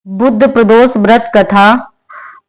बुद्ध प्रदोष व्रत कथा।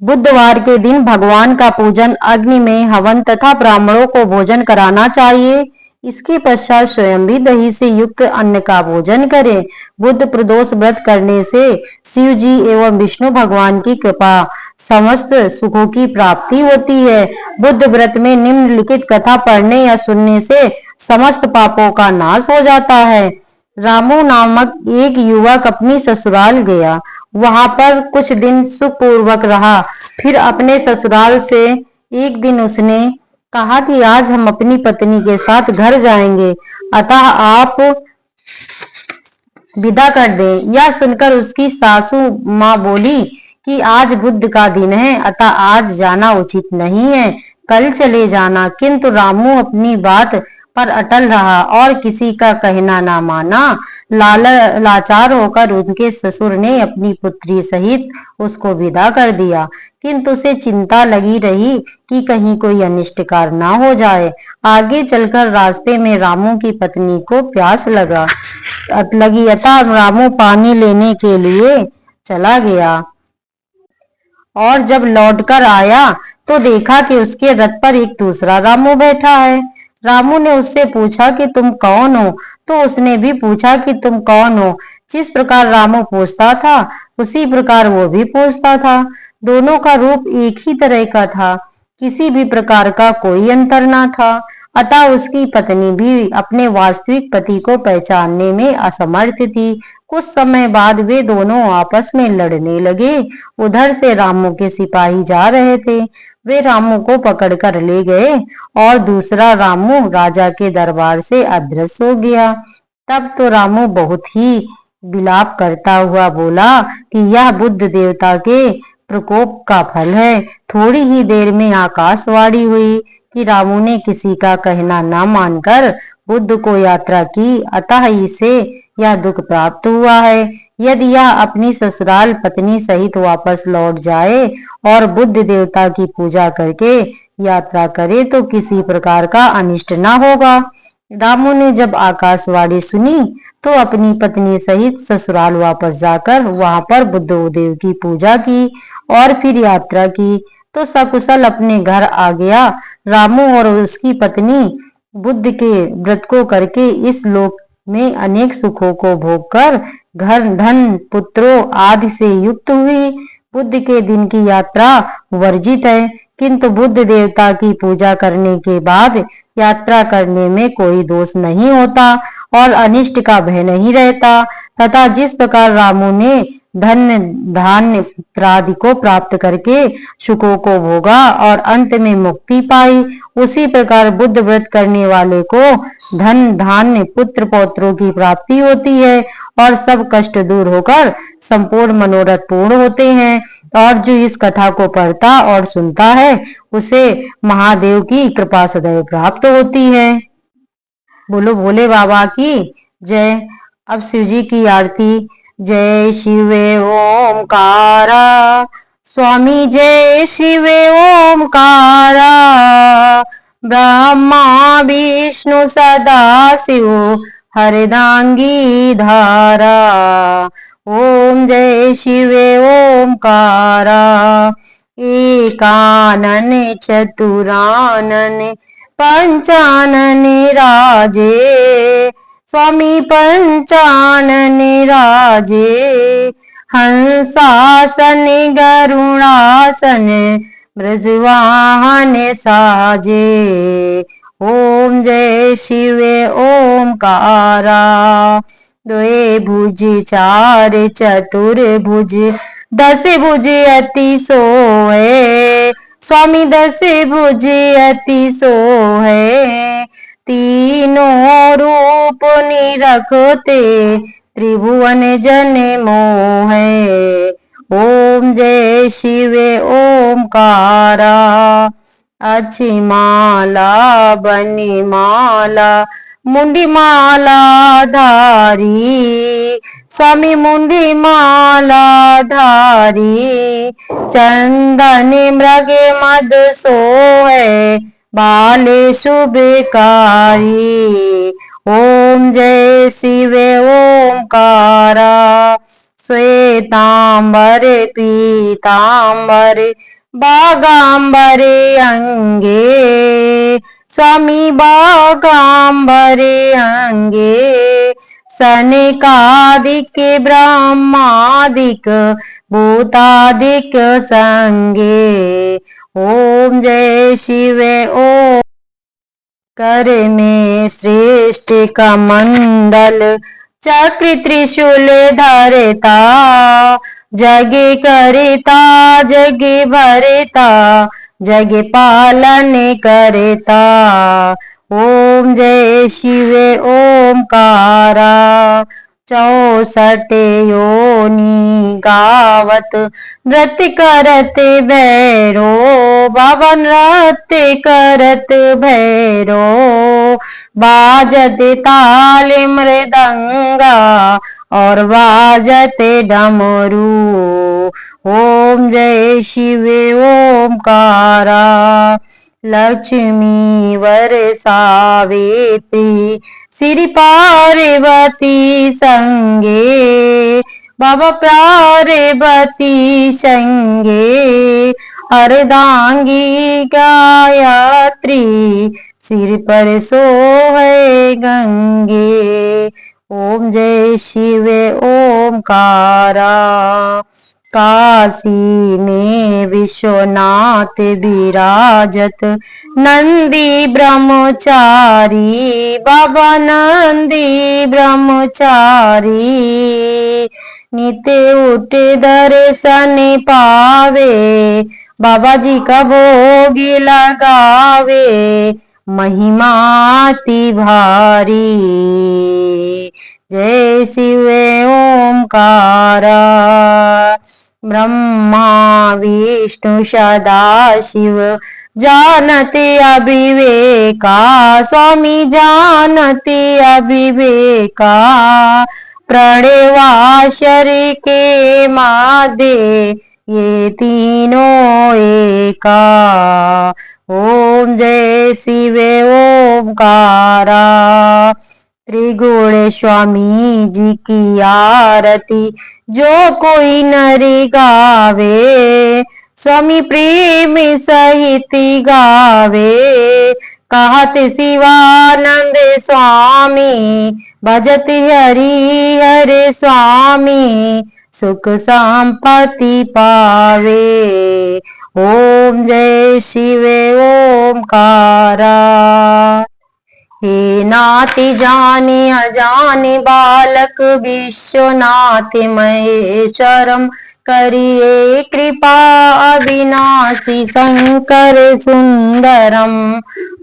बुधवार के दिन भगवान का पूजन, अग्नि में हवन तथा ब्राह्मणों को भोजन कराना चाहिए। इसके पश्चात स्वयं भी दही से युक्त अन्न का भोजन करें। बुद्ध प्रदोष व्रत करने से शिव जी एवं विष्णु भगवान की कृपा, समस्त सुखों की प्राप्ति होती है। बुद्ध व्रत में निम्नलिखित कथा पढ़ने या सुनने से समस्त पापों का नाश हो जाता है। रामू नामक एक युवक अपनी ससुराल गया। वहां पर कुछ दिन सुखपूर्वक रहा। फिर अपने ससुराल से एक दिन उसने कहा कि आज हम अपनी पत्नी के साथ घर जाएंगे, अतः आप विदा कर दें। यह सुनकर उसकी सासू माँ बोली कि आज बुध का दिन है, अतः आज जाना उचित नहीं है, कल चले जाना। किंतु रामू अपनी बात पर अटल रहा और किसी का कहना ना माना। लाचार होकर उनके ससुर ने अपनी पुत्री सहित उसको विदा कर दिया, किंतु उसे चिंता लगी रही कि कहीं कोई अनिष्टकार ना हो जाए। आगे चलकर रास्ते में रामू की पत्नी को प्यास लगी, अतः रामू पानी लेने के लिए चला गया और जब लौटकर आया तो देखा कि उसके रथ पर एक दूसरा रामू बैठा है। रामू ने उससे पूछा कि तुम कौन हो, तो उसने भी पूछा कि तुम कौन हो। जिस प्रकार रामू पूछता था उसी प्रकार वो भी पूछता था। दोनों का रूप एक ही तरह का था, किसी भी प्रकार का कोई अंतर ना था। अतः उसकी पत्नी भी अपने वास्तविक पति को पहचानने में असमर्थ थी। कुछ समय बाद वे दोनों आपस में लड़ने लगे। उधर से रामू के सिपाही जा रहे थे। वे रामू को पकड़कर ले गए और दूसरा रामू राजा के दरबार से अदृश्य हो गया। तब तो रामू बहुत ही विलाप करता हुआ बोला कि यह बुद्ध देवता के प्रकोप का फल है। थोड़ी ही देर में आकाशवाणी हुई कि रामू ने किसी का कहना न मानकर बुद्ध को यात्रा की, अतः इसे यह दुख प्राप्त हुआ है। यदि यह अपनी ससुराल पत्नी सहित वापस लौट जाए और बुद्ध देवता की पूजा करके यात्रा करे तो किसी प्रकार का अनिष्ट न होगा। रामू ने जब आकाशवाणी सुनी तो अपनी पत्नी सहित ससुराल वापस जाकर वहां पर बुद्ध देव की पूजा की और फिर यात्रा की तो सकुशल अपने घर आ गया। रामू और उसकी पत्नी बुद्ध के व्रत को करके इस लोक में अनेक सुखों को भोगकर घर, धन, पुत्रों आदि से युक्त हुई। बुद्ध के दिन की यात्रा वर्जित है, किंतु बुद्ध देवता की पूजा करने के बाद यात्रा करने में कोई दोष नहीं होता और अनिष्ट का भय नहीं रहता। तथा जिस प्रकार रामू ने धन, धान्य, पुत्रादि को प्राप्त करके सुखों को भोगा और अंत में मुक्ति पाई, उसी प्रकार बुद्ध व्रत करने वाले को धन, धान्य, पुत्र, पौत्रों की प्राप्ति होती है और सब कष्ट दूर होकर संपूर्ण मनोरथ पूर्ण होते हैं। और जो इस कथा को पढ़ता और सुनता है उसे महादेव की कृपा सदैव प्राप्त होती है। बोलो भोले बाबा की जय। अब शिव जी की आरती। जय शिवे ओमकारा, स्वामी जय शिवे ओमकारा, ब्रह्मा विष्णु सदा शिव हरदांगी धारा। ओम जय शिवे ओमकारा, एकानन चतुरानन पंचानन राजे, स्वामी पंचानन राजे, हंसासन गरुणासन ब्रजवाहन साजे। ओम जय शिवे ओमकारा, द्वे भुज चार चतुर्भुज, दस भुज अति सोए, स्वामी दस भुज अति सोए, तीनों रूप निरखते त्रिभुवन जन मोहे। ओम जय शिवे ओमकारा, अच्छी माला बनी माला मुंडी माला धारी, स्वामी मुंडी माला धारी, चंदन मृग मद सोए, बाले शुभकारी। ओम जय शिवे ओमकारा, श्वेतांबर पीतांबर बागांबरे अंगे स्वामी बागांबरे अंगे सनकादिक ब्रह्मादिक भूतादिक संगे। ओम जय शिव ओम। कर में श्रेष्ठ कमंडल चक्र त्रिशूल धरता जग करता जग भरता जग पालन करता। ओम जय शिव ओमकारा 64 योनि गावत नृत्य करत भैरो बाबा नृत्य करत भैरो बाजत ताल मृदंगा और बाजत डमरू। ओम जय शिव ओमकारा लक्ष्मी वर सावित्री श्री पार्वती संगे बाबा पार्वती संगे अर्धांगी गायत्री सिर पर सोहे गंगे। ओम जय शिव ओमकारा काशी में विश्वनाथ विराजत नंदी ब्रह्मचारी बाबा नंदी ब्रह्मचारी नित्य उठ दर्शन पावे बाबा जी का भोग लगावे महिमाति भारी। जय शिव ओमकारा ब्रह्मा विष्णु सदा शिव जानते अविवेका स्वामी जानते अविवेका प्रणवाशर के मादे ये तीनों एका। ओम जय शिव ओमकारा त्रिगुण स्वामी जी की आरती जो कोई नरी गावे स्वामी प्रेम सहित गावे कहत शिवानंद स्वामी भजत हरि हरे स्वामी सुख संपत्ति पावे। ओम जय शिव ओमकारा हे नाथ जाने अजाने बालक विश्वनाथ महेश्वरम करिए कृपा अविनाशी शंकर सुंदरम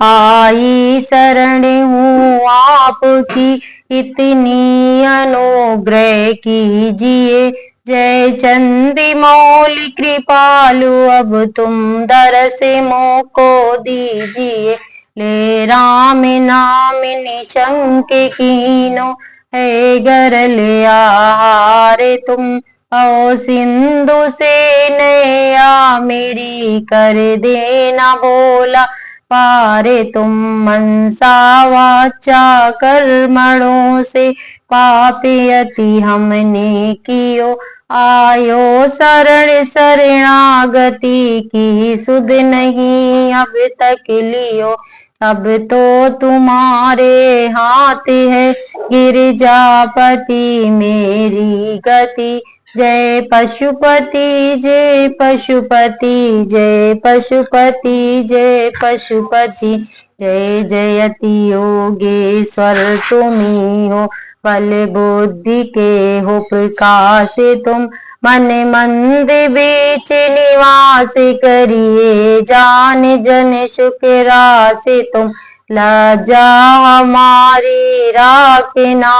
आई शरण हूँ आपकी इतनी अनुग्रह कीजिए। जय चंदी मौली कृपालु अब तुम दरस मोको दीजिए। ले राम नाम निशंक कीनो है गर ले आहारे तुम ओ सिंधु से नया मेरी कर देना बोला पारे तुम मनसा वाचा कर्मणों से पापी अति हमने कियो आयो शरण शरणागति की सुध नहीं अब तक लियो। अब तो तुम्हारे हाथ है गिरिजापति मेरी गति। जय पशुपति जय पशुपति जय पशुपति जय पशुपति जय जयति योगेश्वर तुम्ही हो बल बुद्धि के हो प्रकाश तुम मन मंदिर बीच निवास करिए जान जन सुख रास तुम लज्जा हमारी राखना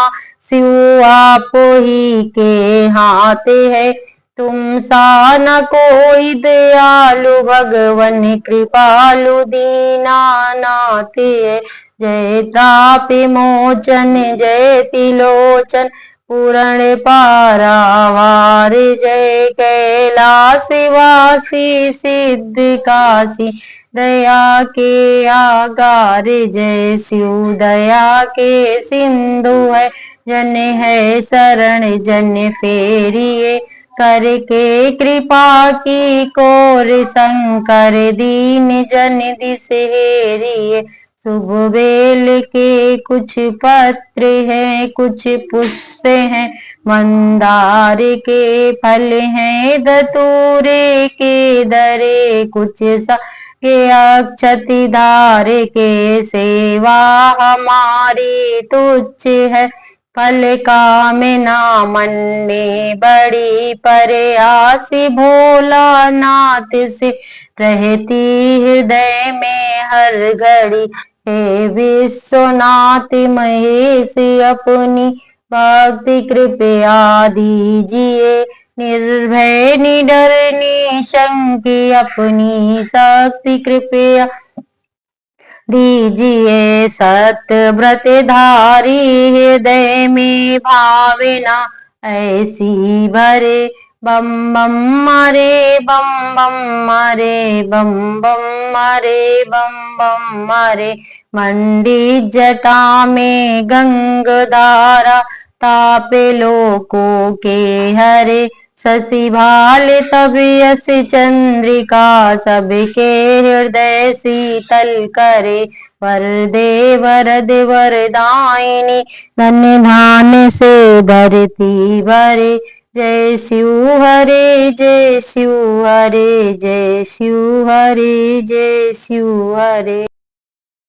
शिव आप ही के हाथ है तुम सा न कोई दयालु भगवन कृपालु दीनानाथ है। जय त्रापि मोचन जय पिलोचन पूर्ण पारावार जय कैलाश वासी सिद्ध काशी दया के आगार। जय शिव दया के सिंधु है जन है शरण जन फेरिए, करके कृपा की कोर शंकर दीन जन दिस हेरिए। शुभ बेल के कुछ पत्र हैं, कुछ पुष्प हैं, मंदार के फल हैं, धतूरे के दरे कुछ सा के अक्षति धार के। सेवा हमारी तुच्छ है, फल कामना मन में बड़ी, प्रयासी भोला नाथ से रहती हृदय में हर घड़ी। हे विश्वनाथ महेश अपनी भक्ति कृपया दीजिए, निर्भय निडर निशंक अपनी शक्ति कृपया दीजिए। सत्य व्रत धारी हृदय में भावना ऐसी भरे, बम बम मारे बम बम मारे बम बम मारे बम बम मारे। मंडी जटा में गंगधारा, तापे लोकों के हरे। शशि भाल तब यश चंद्रिका, सबके हृदय शीतल करे। वरदे वरद वरदायिनी, धन्य धान्य से धरती भरे। जय शिव हरे जय शिव हरे, जय शिव हरे जय शिव हरे।